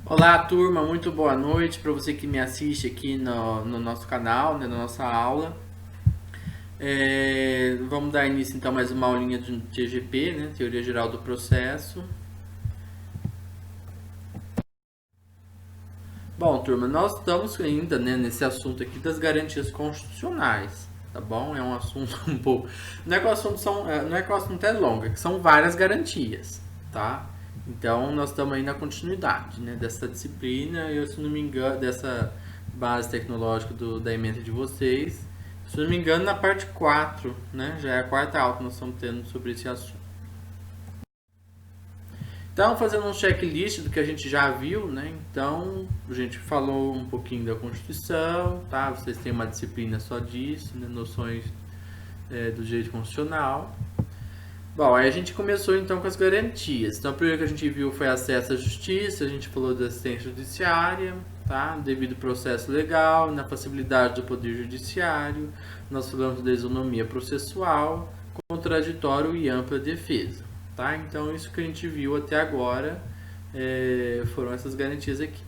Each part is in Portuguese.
Olá, turma, muito boa noite para você que me assiste aqui no nosso canal, né, na nossa aula. Vamos dar início então a mais uma aulinha de TGP, né, Teoria Geral do Processo. Bom, turma, nós estamos ainda, né, nesse assunto aqui das garantias constitucionais, tá bom? É um assunto um pouco. Não é que o assunto, não é que o assunto é longo, é que são várias garantias, tá? Então nós estamos aí na continuidade, né, dessa disciplina, eu se não me engano, dessa base tecnológica da ementa de vocês. Se não me engano, na parte 4, né? Já é a quarta aula que nós estamos tendo sobre esse assunto. Então, fazendo um checklist do que a gente já viu, né? Então, a gente falou um pouquinho da Constituição, tá? Vocês têm uma disciplina só disso, né? Noções do direito constitucional. Bom, aí a gente começou então com as garantias. Então, o primeiro que a gente viu foi acesso à justiça, a gente falou da assistência judiciária, tá? Devido processo legal, na passibilidade do poder judiciário, nós falamos da isonomia processual, contraditório e ampla defesa, tá? Então, isso que a gente viu até agora foram essas garantias aqui.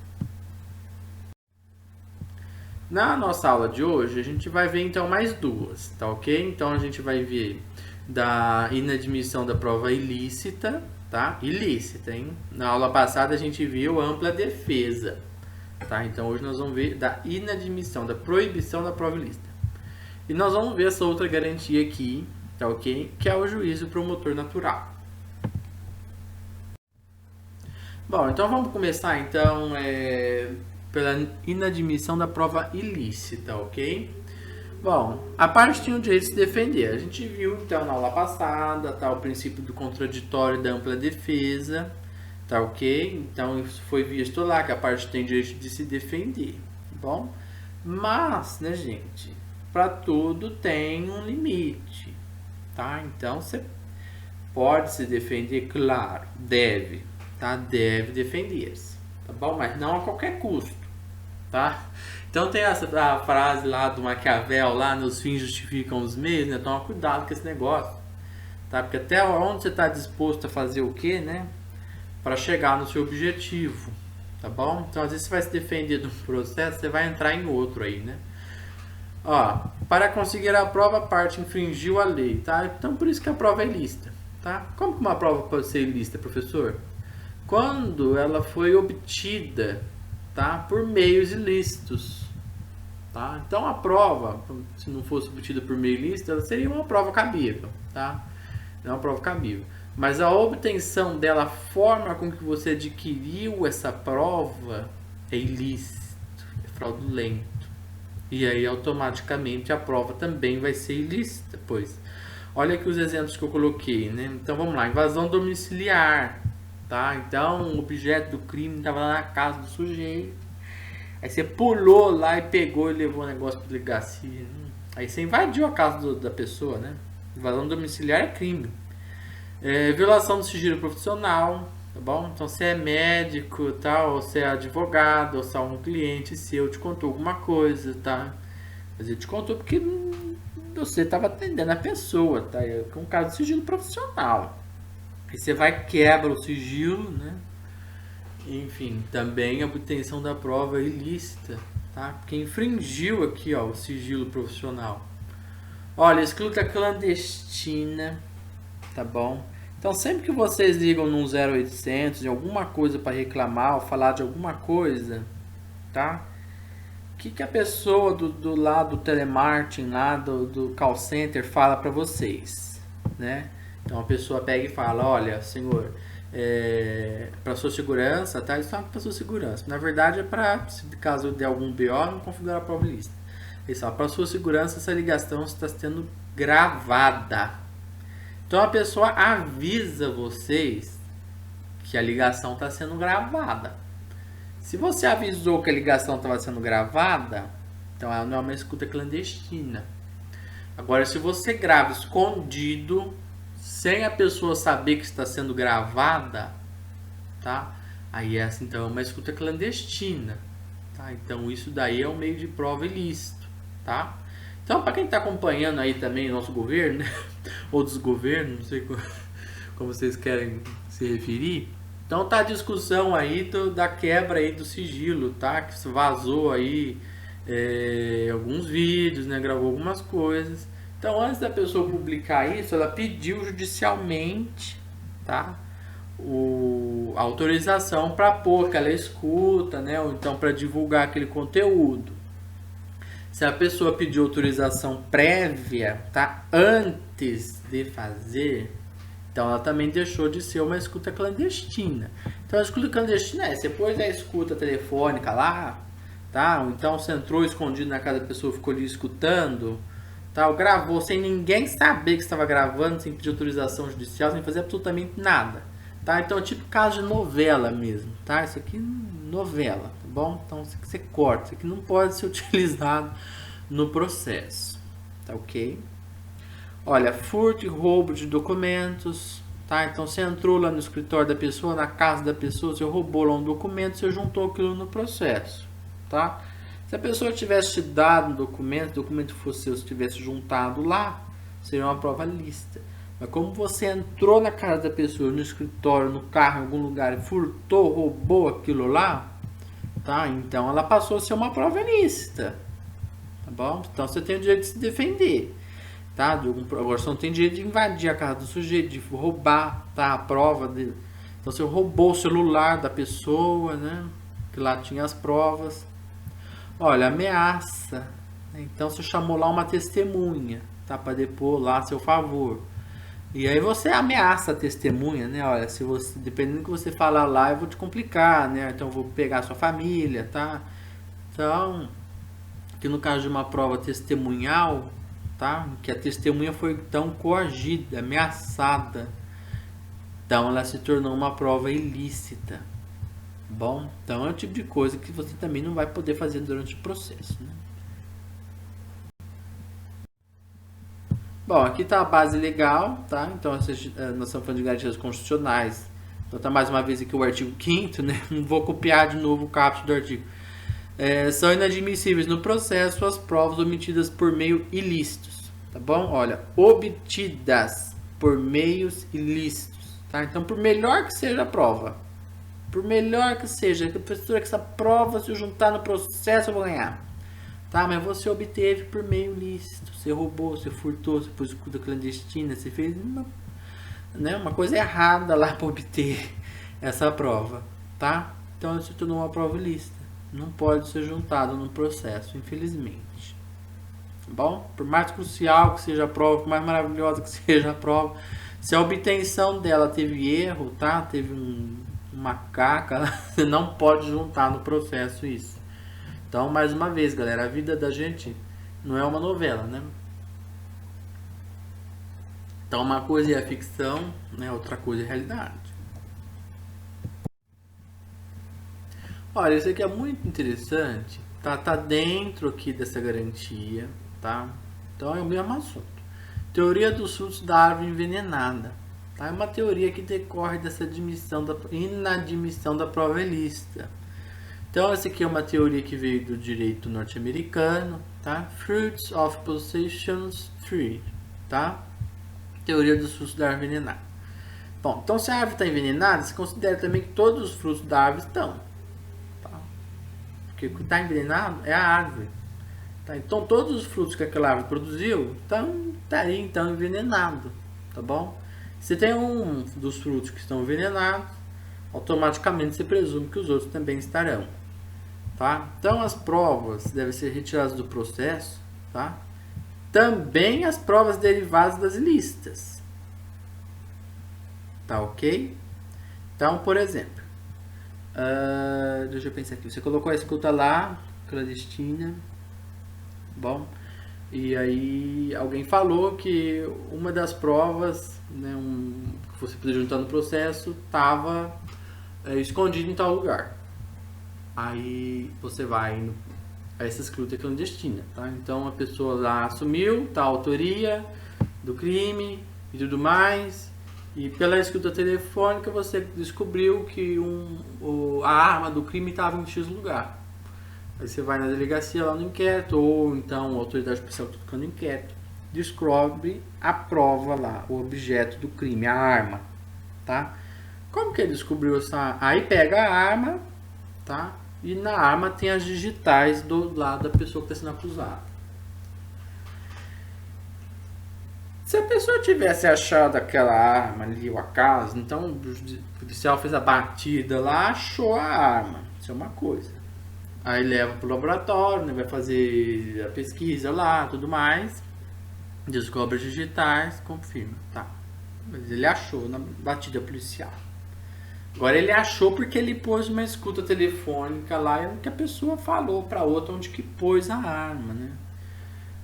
Na nossa aula de hoje, a gente vai ver então mais duas, tá ok? Então, a gente vai ver da inadmissão da prova ilícita, tá? Ilícita, hein? Na aula passada a gente viu ampla defesa, tá? Então hoje nós vamos ver da inadmissão, da proibição da prova ilícita. E nós vamos ver essa outra garantia aqui, tá ok? Que é o juízo promotor natural. Bom, então vamos começar então pela inadmissão da prova ilícita, ok? Bom, a parte tinha o direito de se defender. A gente viu então na aula passada, tá, o princípio do contraditório e da ampla defesa, tá ok? Então isso foi visto lá que a parte tem direito de se defender, tá bom? Mas, né, gente, para tudo tem um limite, tá? Então você pode se defender, claro, deve, tá? Deve defender-se, tá bom? Mas não a qualquer custo, tá? Então tem a frase lá do Maquiavel, lá nos fins justificam os meios, né? Toma cuidado com esse negócio, tá? Porque até onde você está disposto a fazer o quê, né? Para chegar no seu objetivo, tá bom? Então às vezes você vai se defender de um processo, você vai entrar em outro aí, né? Ó, para conseguir a prova, a parte infringiu a lei, tá? Então por isso que a prova é ilícita, tá? Como que uma prova pode ser ilícita, professor? Quando ela foi obtida, tá, por meios ilícitos, tá? Então a prova, se não fosse obtida por meio ilícito, ela seria uma prova cabível, tá? É uma prova cabível. Mas a obtenção dela, a forma com que você adquiriu essa prova é ilícito, é fraudulento. E aí automaticamente a prova também vai ser ilícita, pois. Olha aqui os exemplos que eu coloquei, né? Então vamos lá, invasão domiciliar, tá? Então o objeto do crime estava lá na casa do sujeito. Aí você pulou lá e pegou e levou o negócio para delegacia. Aí você invadiu a casa da pessoa, né? Invasão domiciliar é crime. Violação do sigilo profissional, tá bom? Então você é médico, tá? Ou você é advogado, ou você é um cliente seu, te contou alguma coisa, tá? Mas ele te contou porque você estava atendendo a pessoa, tá? É um caso de sigilo profissional. Aí você vai quebra o sigilo, né? Enfim, também a obtenção da prova é ilícita, tá? Porque infringiu aqui, ó, o sigilo profissional. Olha, escuta clandestina, tá bom? Então, sempre que vocês ligam num 0800 de alguma coisa para reclamar ou falar de alguma coisa, tá? O que a pessoa do lado do telemarketing, lá do call center, fala para vocês, né? Então, a pessoa pega e fala, olha, senhor, para sua segurança, tá? Isso é para sua segurança. Na verdade, é para, caso der algum BO, não configurar a prova lista. Isso, para sua segurança, essa ligação está sendo gravada. Então a pessoa avisa vocês que a ligação está sendo gravada. Se você avisou que a ligação estava sendo gravada, então ela não é uma escuta clandestina. Agora, se você grava escondido, sem a pessoa saber que está sendo gravada, tá? Aí essa então é uma escuta clandestina, tá? Então isso daí é um meio de prova ilícito, tá? Então, para quem está acompanhando aí também o nosso governo, né? Outros governos, não sei como vocês querem se referir, Então tá a discussão aí da quebra aí do sigilo, tá? Que vazou aí alguns vídeos, né? Gravou algumas coisas. Então antes da pessoa publicar isso, ela pediu judicialmente, tá? A autorização para pôr aquela escuta, né? Ou então para divulgar aquele conteúdo. Se a pessoa pediu autorização prévia, tá? Antes de fazer, então ela também deixou de ser uma escuta clandestina. Então a escuta clandestina é, você pôs a escuta telefônica lá, tá? Ou então você entrou escondido na casa da pessoa, ficou ali escutando, tá? Gravou sem ninguém saber que estava gravando, sem pedir autorização judicial, sem fazer absolutamente nada, tá? Então é tipo caso de novela mesmo, tá? Isso aqui novela, tá bom? Então isso aqui você corta, isso aqui não pode ser utilizado no processo, tá ok? Olha, furto e roubo de documentos, tá? Então você entrou lá no escritório da pessoa, na casa da pessoa, você roubou lá um documento, você juntou aquilo no processo, tá? Se a pessoa tivesse te dado um documento, o documento fosse seu, se tivesse juntado lá, seria uma prova lícita. Mas como você entrou na casa da pessoa, no escritório, no carro, em algum lugar, e furtou, roubou aquilo lá, tá? Então ela passou a ser uma prova ilícita, tá bom? Então você tem o direito de se defender. Tá? Agora você não tem direito de invadir a casa do sujeito, de roubar, tá? A prova dele. Então você roubou o celular da pessoa, né? Que lá tinha as provas. Olha, ameaça. Então você chamou lá uma testemunha, tá? Para depor lá a seu favor. E aí você ameaça a testemunha, né? Olha, se você, dependendo do que você falar lá, eu vou te complicar, né? Então eu vou pegar a sua família, tá? Então, que no caso de uma prova testemunhal, tá? Que a testemunha foi então coagida, ameaçada. Então ela se tornou uma prova ilícita. Bom, então é o tipo de coisa que você também não vai poder fazer durante o processo, né? Bom, aqui está a base legal, tá? Então nós estamos falando de garantias constitucionais. Então tá mais uma vez aqui o artigo 5º, né? Não vou copiar de novo o caput do artigo. São inadmissíveis no processo as provas obtidas por meio ilícitos, tá bom? Olha, obtidas por meios ilícitos, tá? Então, por melhor que seja a prova, por melhor que seja, que a professora que essa prova se eu juntar no processo eu vou ganhar, tá? Mas você obteve por meio ilícito, você roubou, você furtou, você pôs escuta clandestina, você fez uma coisa errada lá para obter essa prova, tá? Então, isso se tornou uma prova ilícita. Não pode ser juntado no processo, infelizmente. Bom, por mais crucial que seja a prova, por mais maravilhosa que seja a prova, se a obtenção dela teve erro, tá? Teve uma caca, você não pode juntar no processo isso. Então, mais uma vez, galera, a vida da gente não é uma novela, né? Então, uma coisa é a ficção, né? Outra coisa é a realidade. Olha, isso aqui é muito interessante, tá dentro aqui dessa garantia, tá? Então é o mesmo assunto. Teoria dos frutos da árvore envenenada, tá? É uma teoria que decorre dessa inadmissão da prova ilícita. Então essa aqui é uma teoria que veio do direito norte-americano, tá? Fruits of Possessions Tree, tá? Teoria dos frutos da árvore envenenada. Bom, então se a árvore está envenenada, se considera também que todos os frutos da árvore estão. Porque o que está envenenado é a árvore. Tá? Então todos os frutos que aquela árvore produziu estariam então envenenados. Tá bom? Se tem um dos frutos que estão envenenados, automaticamente se presume que os outros também estarão. Tá? Então as provas devem ser retiradas do processo. Tá? Também as provas derivadas das ilícitas. Tá ok? Então, por exemplo, deixa eu pensar aqui. Você colocou a escuta lá, clandestina. Bom. E aí alguém falou que uma das provas, né, que você podia juntar no processo, estava escondido em tal lugar. Aí você vai a essa escuta clandestina, tá? Então a pessoa lá assumiu tal autoria do crime e tudo mais. E pela escuta telefônica você descobriu que a arma do crime estava em X lugar. Aí você vai na delegacia lá no inquérito, ou então a autoridade especial que está tocando inquérito, descobre a prova lá, o objeto do crime, a arma, tá? Como que ele descobriu essa? Aí pega a arma, tá? E na arma tem as digitais do lado da pessoa que está sendo acusada. Se a pessoa tivesse achado aquela arma ali, o acaso, então o policial fez a batida lá, achou a arma. Isso é uma coisa. Aí leva pro laboratório, né, vai fazer a pesquisa lá, tudo mais. Descobre as digitais, confirma. Tá. Mas ele achou na batida policial. Agora ele achou porque ele pôs uma escuta telefônica lá e que a pessoa falou pra outra onde que pôs a arma, né?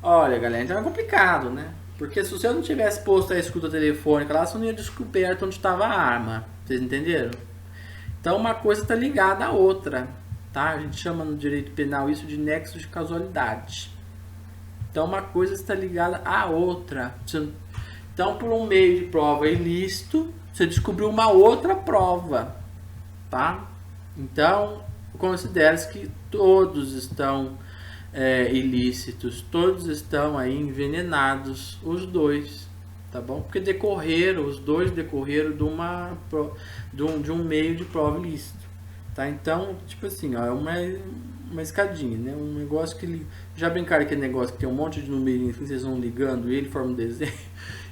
Olha, galera, então é complicado, né? Porque se você não tivesse posto a escuta telefônica lá, você não ia descoberto onde estava a arma. Vocês entenderam? Então uma coisa está ligada à outra, tá? A gente chama no direito penal isso de nexo de causalidade. Então uma coisa está ligada à outra. Então por um meio de prova ilícito, você descobriu uma outra prova, tá? Então considere-se que todos estão ilícitos, todos estão aí envenenados, os dois, tá bom? Porque os dois decorreram de um meio de prova ilícito, tá? Então, tipo assim, ó, é uma escadinha, né? Um negócio que já brincaram aquele negócio que tem um monte de numerinhos que vocês vão ligando e ele forma um desenho.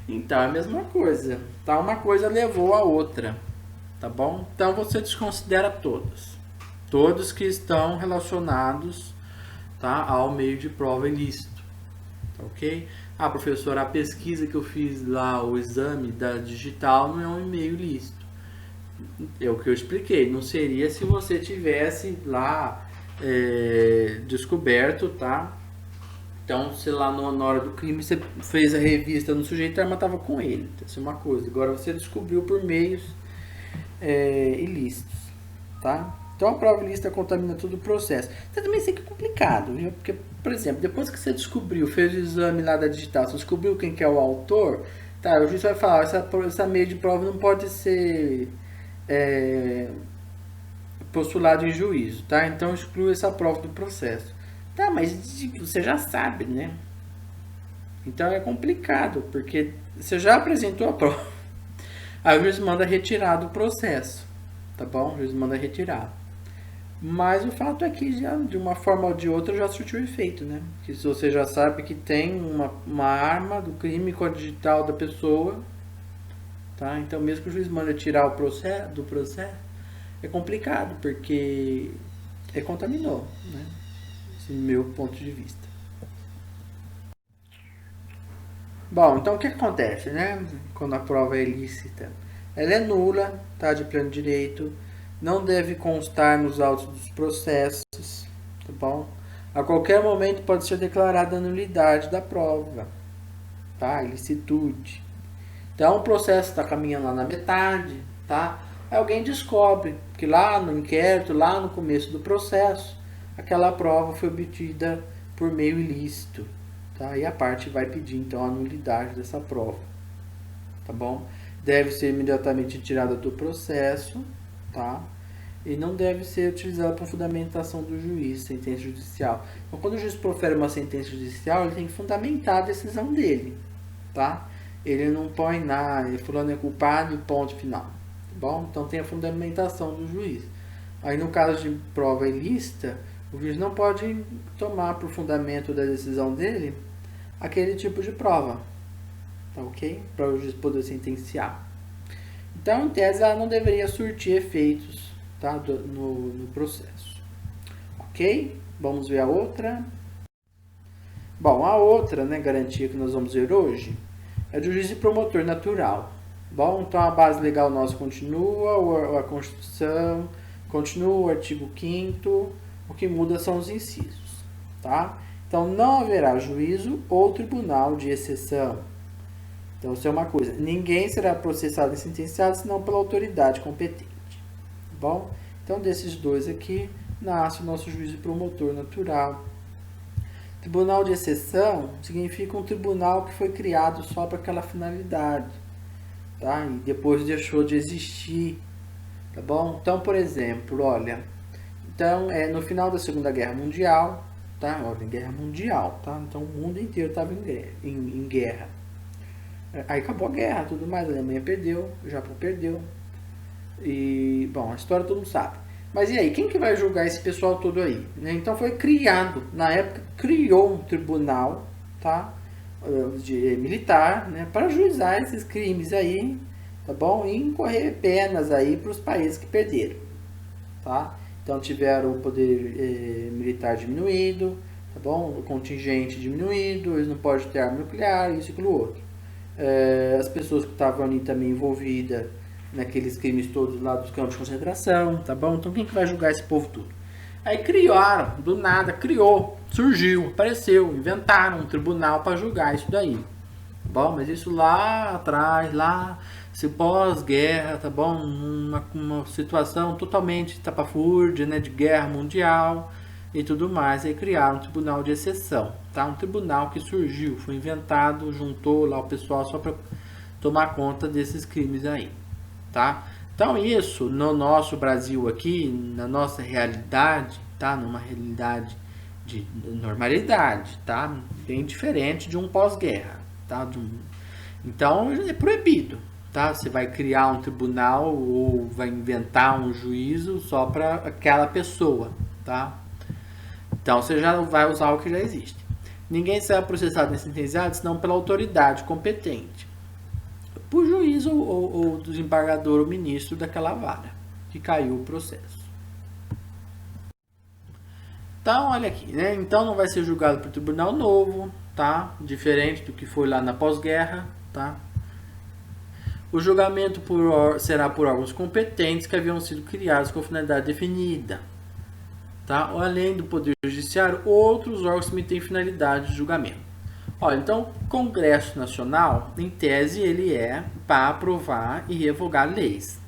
Então, é a mesma coisa, tá? Uma coisa levou a outra, tá bom? Então, você desconsidera todos que estão relacionados, tá, ao meio de prova ilícito, tá, ok? Ah, professor, a pesquisa que eu fiz lá, o exame da digital não é um e-mail ilícito. É o que eu expliquei, não seria se você tivesse lá descoberto, tá? Então, se lá na hora do crime você fez a revista no sujeito, a arma estava com ele, isso é uma coisa. Agora você descobriu por meios ilícitos, tá? Então a prova ilícita contamina todo o processo. Você também sei que é complicado, viu? Porque, por exemplo, depois que você descobriu, fez o exame lá da digital, você descobriu quem que é o autor, tá? O juiz vai falar, essa meio de prova não pode ser postulado em juízo, tá? Então exclui essa prova do processo. Tá, mas você já sabe, né? Então é complicado, porque você já apresentou a prova. Aí o juiz manda retirar do processo, tá bom? O juiz manda retirar. Mas o fato é que já, de uma forma ou de outra já surtiu efeito, né? Que se você já sabe que tem uma arma do crime com a digital da pessoa, tá? Então mesmo que o juiz manda tirar do processo, é complicado, porque contaminou, né? Esse é o meu ponto de vista. Bom, então o que acontece, né? Quando a prova é ilícita? Ela é nula, tá? De pleno direito. Não deve constar nos autos dos processos, tá bom? A qualquer momento pode ser declarada a nulidade da prova, tá? Ilicitude. Então o processo está caminhando lá na metade, tá? Aí alguém descobre que lá no inquérito, lá no começo do processo, aquela prova foi obtida por meio ilícito, tá? E a parte vai pedir então a nulidade dessa prova, tá bom? Deve ser imediatamente tirada do processo, tá? E não deve ser utilizada para fundamentação do juiz, sentença judicial. Então, quando o juiz profere uma sentença judicial, ele tem que fundamentar a decisão dele, tá? Ele não põe nada, fulano é culpado e ponto final, tá bom? Então tem a fundamentação do juiz. Aí no caso de prova ilícita, o juiz não pode tomar por fundamento da decisão dele aquele tipo de prova, tá ok? Para o juiz poder sentenciar. Então, em tese, ela não deveria surtir efeitos, tá? no processo. Ok? Vamos ver a outra. Bom, a outra, né, garantia que nós vamos ver hoje é do juiz e promotor natural. Bom, então a base legal nossa continua, a Constituição continua, o artigo 5º, o que muda são os incisos, tá? Então, não haverá juízo ou tribunal de exceção. Então, isso é uma coisa. Ninguém será processado e sentenciado senão pela autoridade competente. Tá bom? Então, desses dois aqui, nasce o nosso juízo promotor natural. Tribunal de exceção significa um tribunal que foi criado só para aquela finalidade, tá? E depois deixou de existir, tá bom? Então, por exemplo, olha, então, no final da Segunda Guerra Mundial, tá? Olha, guerra mundial, tá? Então, o mundo inteiro estava em guerra. Aí acabou a guerra, tudo mais, a Alemanha perdeu, o Japão perdeu. E, bom, a história todo mundo sabe. Mas e aí, quem que vai julgar esse pessoal todo aí? Né? Então foi criado, na época, criou um tribunal, tá? Militar, né? Para juizar esses crimes aí, tá bom? E incorrer penas aí para os países que perderam, tá? Então tiveram o poder militar diminuído, tá bom? O contingente diminuído, eles não podem ter arma nuclear, isso e aquilo outro. As pessoas que estavam ali também envolvidas naqueles crimes todos lá dos campos de concentração, tá bom? Então quem que vai julgar esse povo tudo? Aí criaram, do nada, surgiu, apareceu, inventaram um tribunal para julgar isso daí. Bom, mas isso lá atrás, lá, se pós-guerra, tá bom? Uma situação totalmente tapafúrdia, né, de guerra mundial e tudo mais. Aí criaram um tribunal de exceção, tá? Um tribunal que surgiu, foi inventado, juntou lá o pessoal só para tomar conta desses crimes aí, tá? Então isso no nosso Brasil aqui, na nossa realidade, tá? Numa realidade de normalidade, tá? Bem diferente de um pós-guerra, tá? Então é proibido, tá? Você vai criar um tribunal ou vai inventar um juízo só para aquela pessoa, tá? Então você já vai usar o que já existe. Ninguém será processado nem sentenciado senão pela autoridade competente, por juiz ou desembargador ou ministro daquela vara que caiu o processo. Então, olha aqui, né? Então não vai ser julgado por tribunal novo, tá? Diferente do que foi lá na pós-guerra, tá? O julgamento será por órgãos competentes que haviam sido criados com finalidade definida, tá? Além do Poder Judiciário, outros órgãos também têm finalidade de julgamento. Olha, então, o Congresso Nacional, em tese, ele é para aprovar e revogar leis.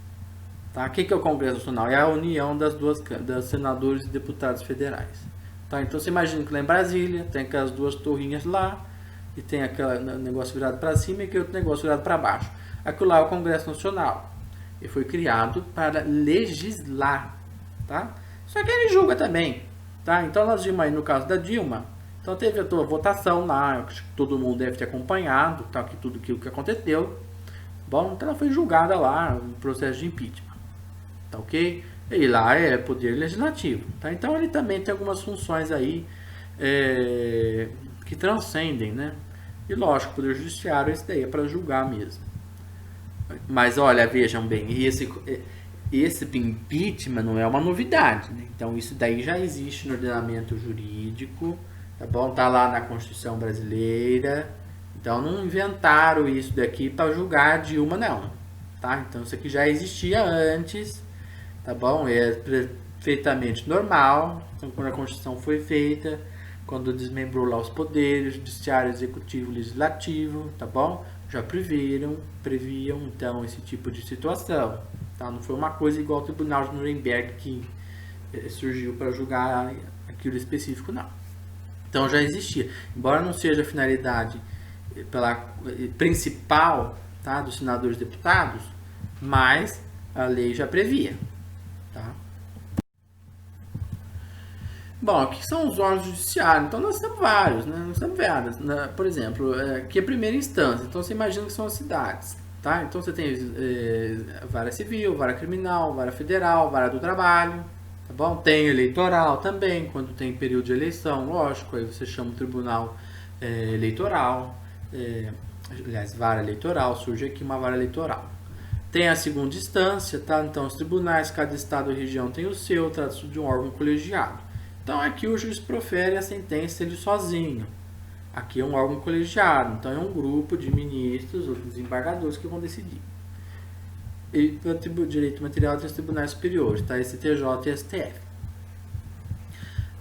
Tá? O que é o Congresso Nacional? É a união das senadores e deputados federais. Tá? Então, você imagina que lá em Brasília tem aquelas duas torrinhas lá, e tem aquele negócio virado para cima e aquele outro negócio virado para baixo. Aquilo lá é o Congresso Nacional. Ele foi criado para legislar. Tá? Só que ele julga também. Tá? Então, nós vimos aí no caso da Dilma. Então teve a tua votação lá, acho que todo mundo deve ter acompanhado, tá, que tudo aquilo que aconteceu. Bom, então ela foi julgada lá no processo de impeachment. Tá ok? E lá é poder legislativo. Tá? Então ele também tem algumas funções aí que transcendem, né? E lógico, o poder judiciário esse daí é para julgar mesmo. Mas olha, vejam bem, esse impeachment não é uma novidade, né? Então isso daí já existe no ordenamento jurídico. Tá bom? Tá lá na Constituição Brasileira. Então não inventaram isso daqui para julgar a Dilma, não. Tá? Então isso aqui já existia antes. Tá bom? É perfeitamente normal. Então quando a Constituição foi feita, quando desmembrou lá os poderes, judiciário, executivo, legislativo, tá bom? Já previam então esse tipo de situação. Tá? Não foi uma coisa igual ao Tribunal de Nuremberg que surgiu para julgar aquilo específico, não. Então já existia, embora não seja a finalidade principal, tá, dos senadores e deputados, mas a lei já previa. Tá? Bom, aqui são os órgãos judiciários, então nós temos vários, né? Nós temos vários, né? Por exemplo, aqui é a primeira instância, então você imagina que são as cidades. Tá? Então você tem vara civil, vara criminal, vara federal, vara do trabalho. Tá bom? Tem eleitoral também, quando tem período de eleição, lógico, aí você chama o tribunal eleitoral, aliás, vara eleitoral, surge aqui uma vara eleitoral. Tem a segunda instância, tá? Então os tribunais, cada estado ou região tem o seu, trata-se de um órgão colegiado. Então aqui o juiz profere a sentença ele sozinho. Aqui é um órgão colegiado, então é um grupo de ministros ou desembargadores que vão decidir. E para direito material tem os tribunais superiores, tá? STJ e STF.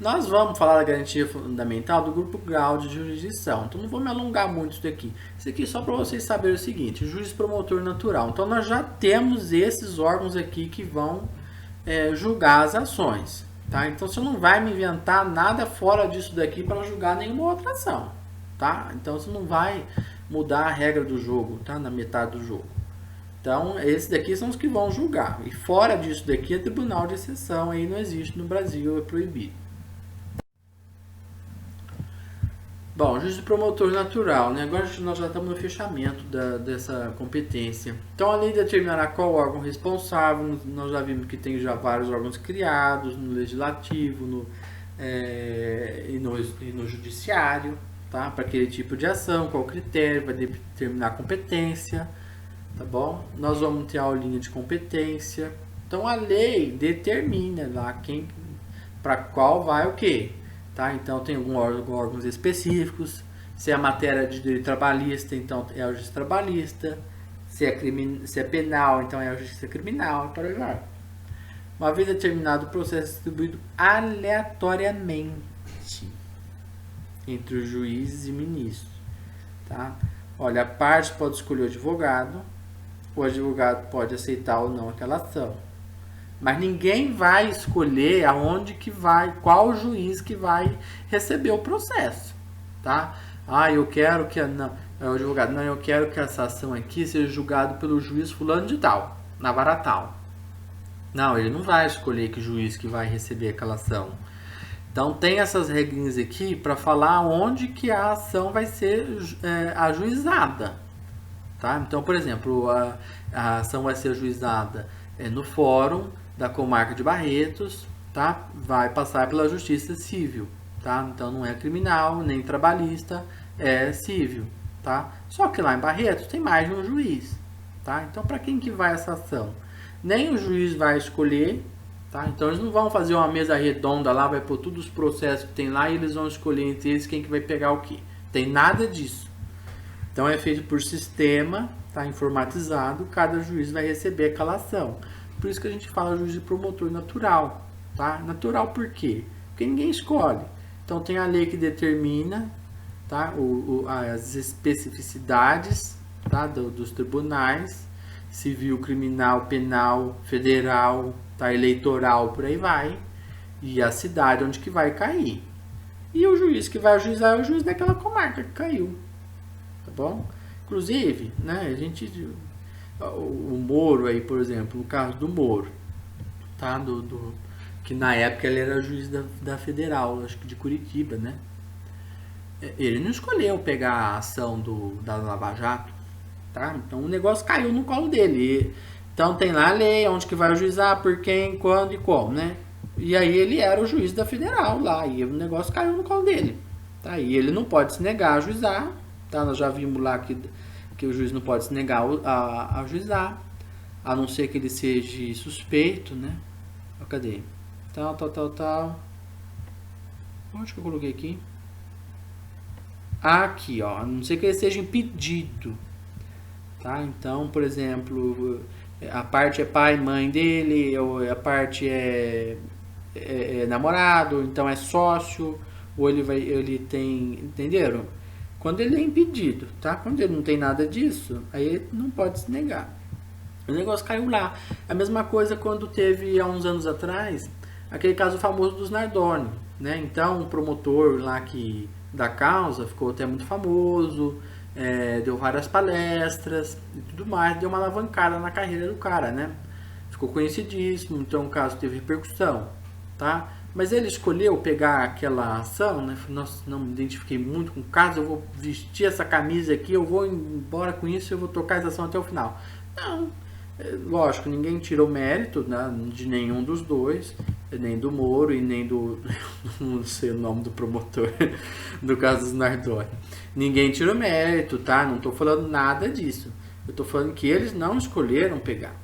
Nós vamos falar da garantia fundamental do grupo grau de jurisdição, então não vou me alongar muito isso daqui. Isso aqui é só para vocês saberem o seguinte: juiz promotor natural. Então nós já temos esses órgãos aqui que vão julgar as ações, tá? Então você não vai me inventar nada fora disso daqui para julgar nenhuma outra ação, tá? Então você não vai mudar a regra do jogo, tá? Na metade do jogo. Então, esses daqui são os que vão julgar. E fora disso daqui é tribunal de exceção, aí não existe no Brasil, é proibido. Bom, juiz promotor natural, né? Agora nós já estamos no fechamento dessa competência. Então, a lei determinará qual órgão responsável. Nós já vimos que tem já vários órgãos criados no legislativo e no judiciário, tá? Para aquele tipo de ação, qual critério vai determinar a competência, tá bom? Nós vamos ter a aulinha de competência. Então, a lei determina lá quem, para qual vai o quê? Tá? Então tem órgãos específicos. Se é matéria de direito trabalhista, então é a justiça trabalhista. Se é penal, então é a justiça criminal. Para lá. Uma vez determinado, o processo é distribuído aleatoriamente entre os juízes e ministros. Tá? Olha, a parte pode escolher o advogado pode aceitar ou não aquela ação. Mas ninguém vai escolher aonde que vai, qual juiz que vai receber o processo, tá? Eu quero que o advogado, não, eu quero que essa ação aqui seja julgada pelo juiz fulano de tal, na vara tal. Não, ele não vai escolher que juiz que vai receber aquela ação. Então tem essas regrinhas aqui para falar onde que a ação vai ser ajuizada, tá? Então, por exemplo, a ação vai ser ajuizada no fórum da comarca de Barretos, tá? Vai passar pela justiça civil, tá? Então não é criminal, nem trabalhista, é civil, tá? Só que lá em Barretos tem mais de um juiz, tá? Então para quem que vai essa ação? Nem o juiz vai escolher, tá? Então eles não vão fazer uma mesa redonda lá, vai pôr todos os processos que tem lá e eles vão escolher entre eles quem que vai pegar o quê. Tem nada disso. Então é feito por sistema, tá informatizado, cada juiz vai receber aquela ação. Por isso que a gente fala juiz de promotor natural, tá? Natural por quê? Porque ninguém escolhe. Então tem a lei que determina, tá? As especificidades, tá? Dos tribunais, civil, criminal, penal, federal, tá? Eleitoral, por aí vai. E a cidade onde que vai cair. E o juiz que vai ajuizar é o juiz daquela comarca que caiu. Tá bom? Inclusive, né, o Moro aí, por exemplo, no caso do Moro, tá? Que na época ele era juiz da Federal, acho que de Curitiba, né? Ele não escolheu pegar a ação da Lava Jato, tá? Então o negócio caiu no colo dele. Então tem lá a lei, onde que vai ajuizar, por quem, quando e como, né? E aí ele era o juiz da Federal lá, e o negócio caiu no colo dele, tá? E ele não pode se negar a ajuizar. Tá, nós já vimos lá que o juiz não pode se negar a ajuizar, a não ser que ele seja suspeito, né? Cadê? Tal. Onde que eu coloquei aqui? Aqui, ó. A não ser que ele seja impedido. Tá? Então, por exemplo, a parte é pai e mãe dele, ou a parte é namorado, então é sócio, ou ele tem... Entenderam? Quando ele é impedido, tá? Quando ele não tem nada disso, aí ele não pode se negar. O negócio caiu lá. A mesma coisa quando teve, há uns anos atrás, aquele caso famoso dos Nardoni, né? Então, o promotor lá da causa ficou até muito famoso, deu várias palestras e tudo mais, deu uma alavancada na carreira do cara, né? Ficou conhecidíssimo, então o caso teve repercussão, tá? Mas ele escolheu pegar aquela ação, né? Nossa, não me identifiquei muito com o caso, eu vou vestir essa camisa aqui, eu vou embora com isso, eu vou tocar essa ação até o final. Não, lógico, ninguém tirou mérito, né, de nenhum dos dois, nem do Moro e nem não sei o nome do promotor, do caso dos Nardoni. Ninguém tirou mérito, tá? Não estou falando nada disso. Eu estou falando que eles não escolheram pegar,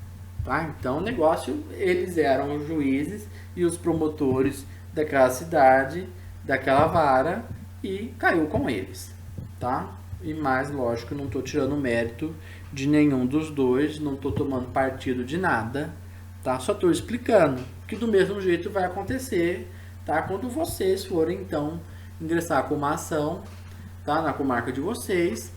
tá? Então o negócio, eles eram os juízes e os promotores daquela cidade, daquela vara, e caiu com eles, tá? E mais, lógico, não estou tirando mérito de nenhum dos dois, não estou tomando partido de nada, tá? Só estou explicando que do mesmo jeito vai acontecer, tá? Quando vocês forem, então, ingressar com uma ação, tá? Na comarca de vocês,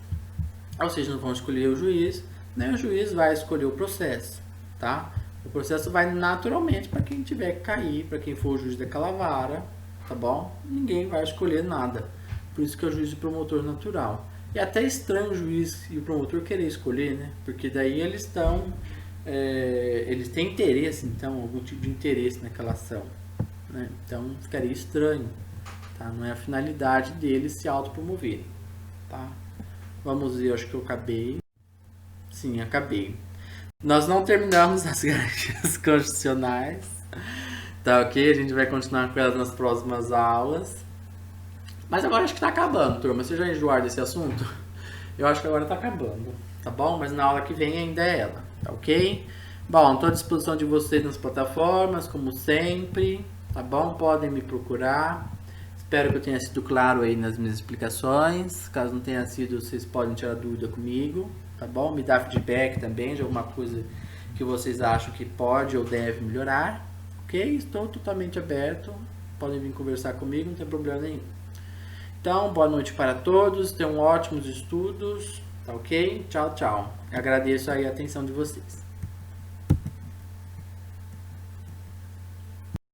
vocês não vão escolher o juiz, nem o juiz vai escolher o processo, tá? O processo vai naturalmente para quem tiver que cair, para quem for o juiz daquela vara, tá bom? Ninguém vai escolher nada. Por isso que é o juiz de promotor natural. E é até estranho o juiz e o promotor querer escolher, né? Porque daí eles estão... eles têm interesse, então, algum tipo de interesse naquela ação, né? Então ficaria estranho, tá? Não é a finalidade deles se autopromoverem, tá? Vamos ver, acho que eu acabei. Sim, acabei. Nós não terminamos as garantias constitucionais, tá ok? A gente vai continuar com elas nas próximas aulas. Mas agora acho que tá acabando, turma. Vocês já enjoaram desse assunto? Eu acho que agora tá acabando, tá bom? Mas na aula que vem ainda é ela, tá ok? Bom, estou à disposição de vocês nas plataformas, como sempre, tá bom? Podem me procurar. Espero que eu tenha sido claro aí nas minhas explicações. Caso não tenha sido, vocês podem tirar dúvida comigo, tá bom? Me dá feedback também de alguma coisa que vocês acham que pode ou deve melhorar, ok? Estou totalmente aberto. Podem vir conversar comigo, não tem problema nenhum. Então, boa noite para todos, tenham ótimos estudos, tá ok? Tchau, tchau. Agradeço aí a atenção de vocês.